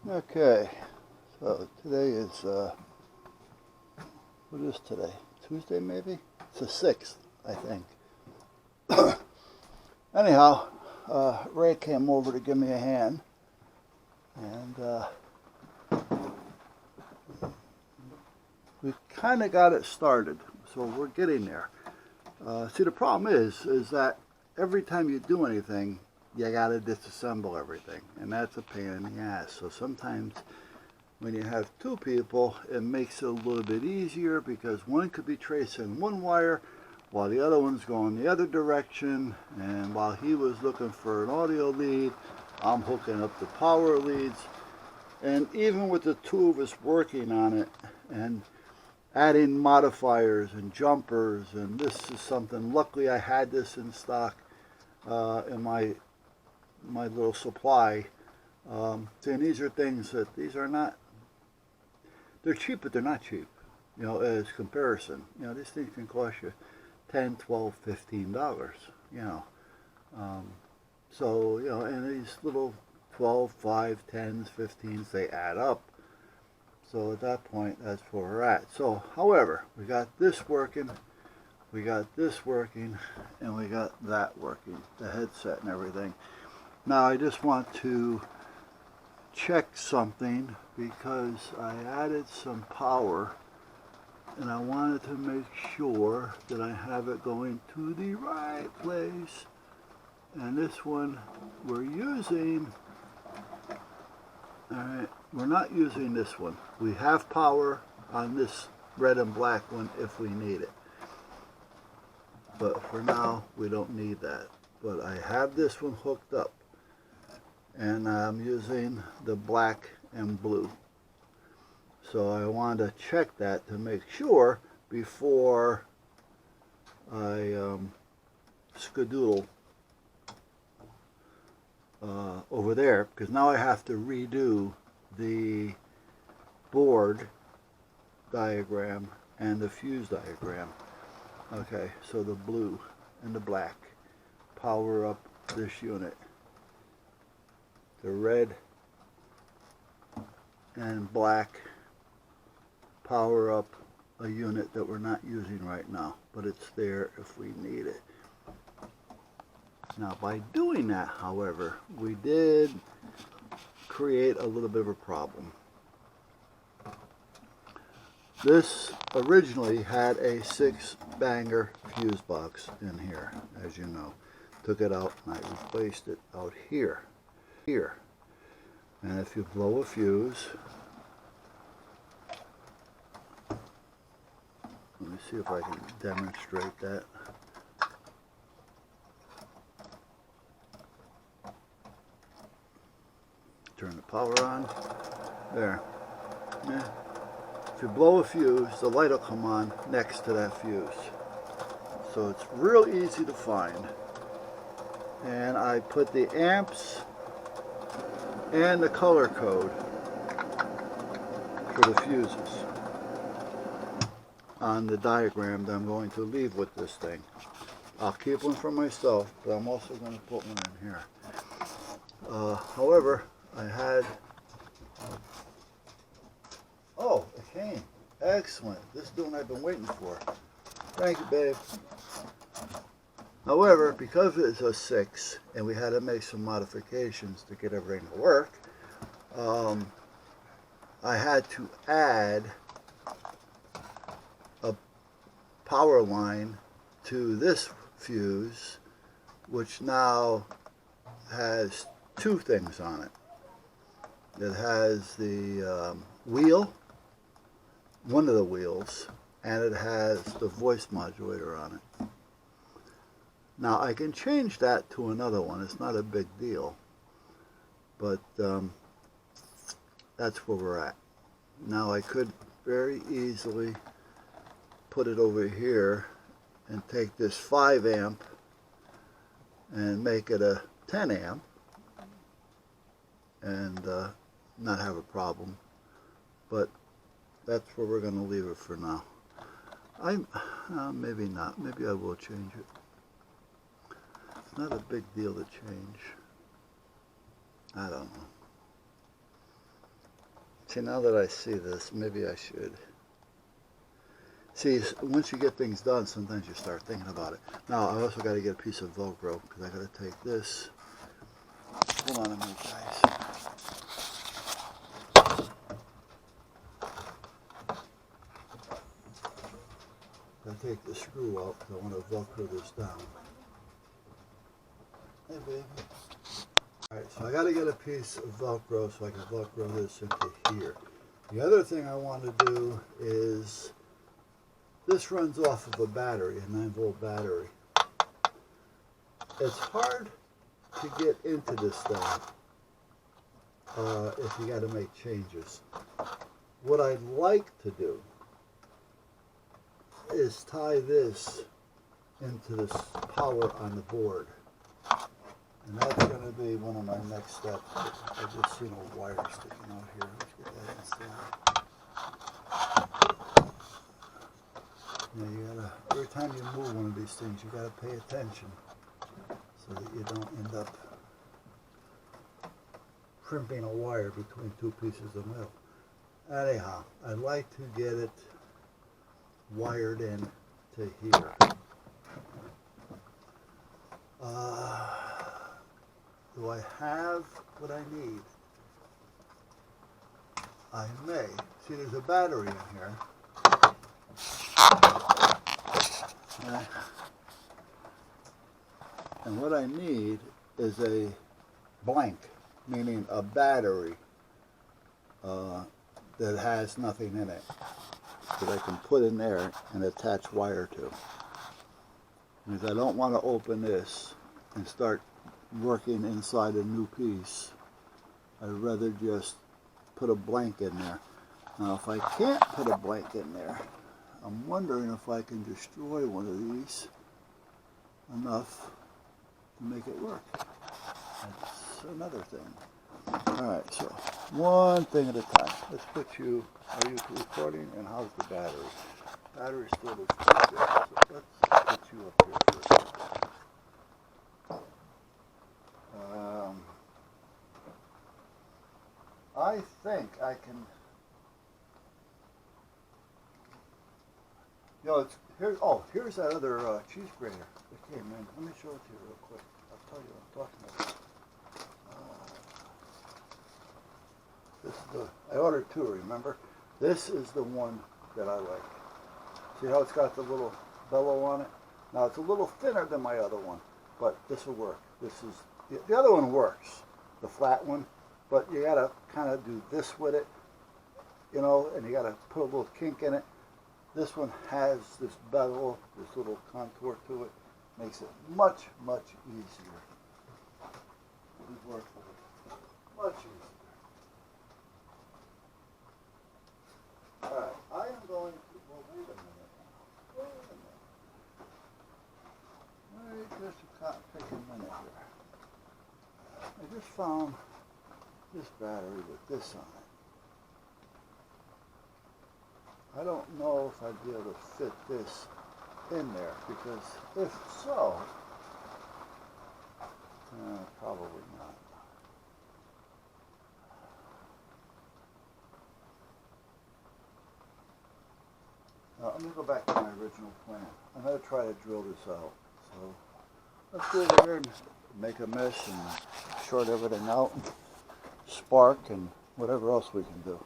Okay, so today is, what is today? Tuesday maybe? It's the 6th, I think. Anyhow, Ray came over to give me a hand, and we kind of got it started, so we're getting there. See, the problem is that every time you do anything, you got to disassemble everything, and that's a pain in the ass. So sometimes when you have two people, it makes it a little bit easier because one could be tracing one wire while the other one's going the other direction, and while he was looking for an audio lead, I'm hooking up the power leads. And even with the two of us working on it and adding modifiers and jumpers, and this is something, luckily I had this in stock in my little supply. And these are things that, these are not, they're cheap, but they're not cheap, you know, as comparison. You know, these things can cost you $10, $12, $15, you know. So, you know, and these little 12, 5, 10s, 15s, they add up. So at that point, that's where we're at. So, however, we got this working, we got this working, and we got that working, the headset and everything. Now I just want to check something because I added some power and I wanted to make sure that I have it going to the right place. And this one we're using, alright, we're not using this one. We have power on this red and black one if we need it. But for now, we don't need that. But I have this one hooked up, and I'm using the black and blue. So I want to check that to make sure before I skedoodle over there, because now I have to redo the board diagram and the fuse diagram. Okay, so the blue and the black power up this unit. The red and black power up a unit that we're not using right now, but it's there if we need it. Now by doing that, however, we did create a little bit of a problem. This originally had a 6-banger fuse box in here, as you know. Took it out and I replaced it out here. And if you blow a fuse, let me see if I can demonstrate that. Turn the power on. There. Yeah. If you blow a fuse, the light will come on next to that fuse. So it's real easy to find. And I put the amps and the color code for the fuses on the diagram that I'm going to leave with this thing. I'll keep one for myself, but I'm also going to put one in here. However, I had, oh, it came. Excellent. This is the one I've been waiting for. Thank you, babe. However, because it's a 6 and we had to make some modifications to get everything to work, I had to add a power line to this fuse, which now has two things on it. It has the wheel, one of the wheels, and it has the voice modulator on it. Now I can change that to another one. It's not a big deal, but that's where we're at. Now I could very easily put it over here and take this 5 amp and make it a 10 amp and not have a problem, but that's where we're going to leave it for now. Maybe not. Maybe I will change it. It's not a big deal to change. I don't know. See, now that I see this, maybe I should. See, once you get things done, sometimes you start thinking about it. Now, I also got to get a piece of Velcro, because I got to take this. Hold on a minute, guys. I take the screw out because I want to Velcro this down. Hey, baby. Alright, so I got to get a piece of Velcro so I can Velcro this into here. The other thing I want to do is, this runs off of a battery, a 9-volt battery. It's hard to get into this thing if you got to make changes. What I'd like to do is tie this into this power on the board. And that's going to be one of my next steps. I just seen a wire sticking out here. Let's get that installed. Now you gotta, every time you move one of these things, you gotta pay attention so that you don't end up crimping a wire between two pieces of metal. Anyhow, I'd like to get it wired in to here. Do I have what I need? I may. See, there's a battery in here. And what I need is a blank, meaning a battery that has nothing in it that I can put in there and attach wire to. Because I don't want to open this and start working inside a new piece. I'd rather just put a blank in there. Now if I can't put a blank in there, I'm wondering if I can destroy one of these enough to make it work. That's another thing. Alright, so one thing at a time. Let's put you, are you recording? And how's the battery? Battery still looks pretty good. So let's put you up here for a second. I think I can, you know, it's here. Oh, here's that other cheese grater that came in. Let me show it to you real quick. I'll tell you what I'm talking about. This is the, I ordered two, remember? This is the one that I like. See how it's got the little bellow on it? Now it's a little thinner than my other one, but this will work. This is, the other one works, the flat one, but you gotta kind of do this with it, you know, and you gotta put a little kink in it. This one has this bevel, this little contour to it, makes it much, much easier. It works much easier. Alright, I am going to, well, wait a minute. Wait just take a minute here. I just found this battery with this on it. I don't know if I'd be able to fit this in there, because if so, probably not. Now, let me go back to my original plan. I'm going to try to drill this out. So let's go over here and make a mesh and short everything out, and spark, and whatever else we can do.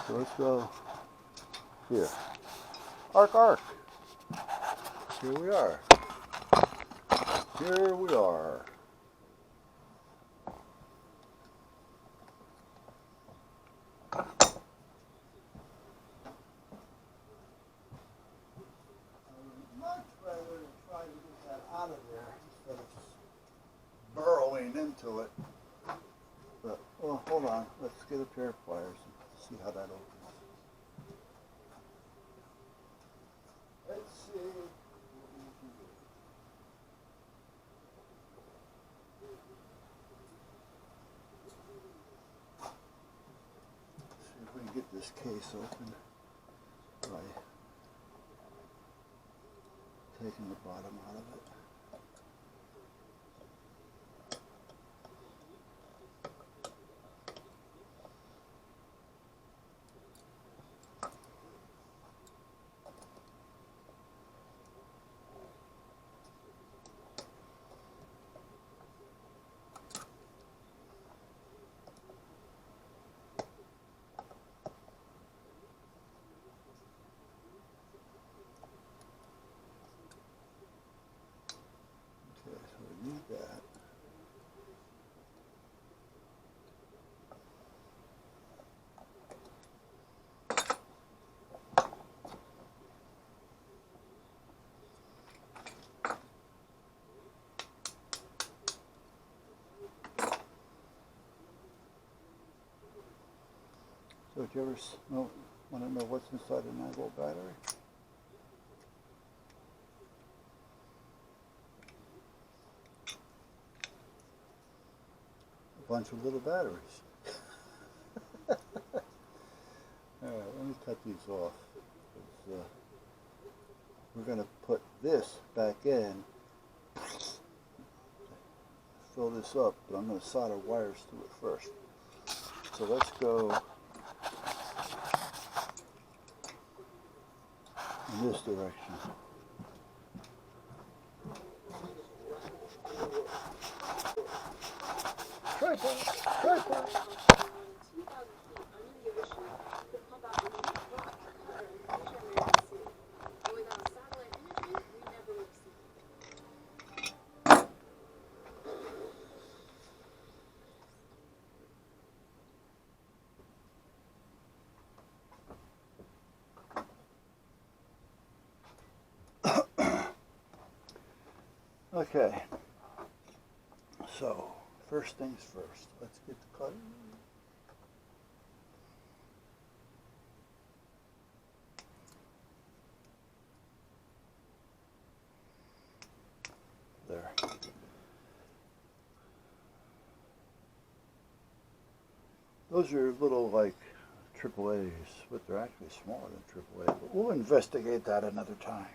So let's go here. Arc, arc. Here we are. Here we are. Out of there instead of burrowing into it. But, well, hold on. Let's get a pair of pliers and see how that opens. Let's see what we can do. See if we can get this case open by taking the bottom out of it. So do you ever want to know what's inside a 9-volt battery? A bunch of little batteries. Alright, let me cut these off. We're going to put this back in, fill this up, but I'm going to solder wires to it first. So let's go in this direction. Tripod! Tripod! Okay, so first things first, let's get the cutter. There. Those are little like AAAs, but they're actually smaller than AAA, but we'll investigate that another time.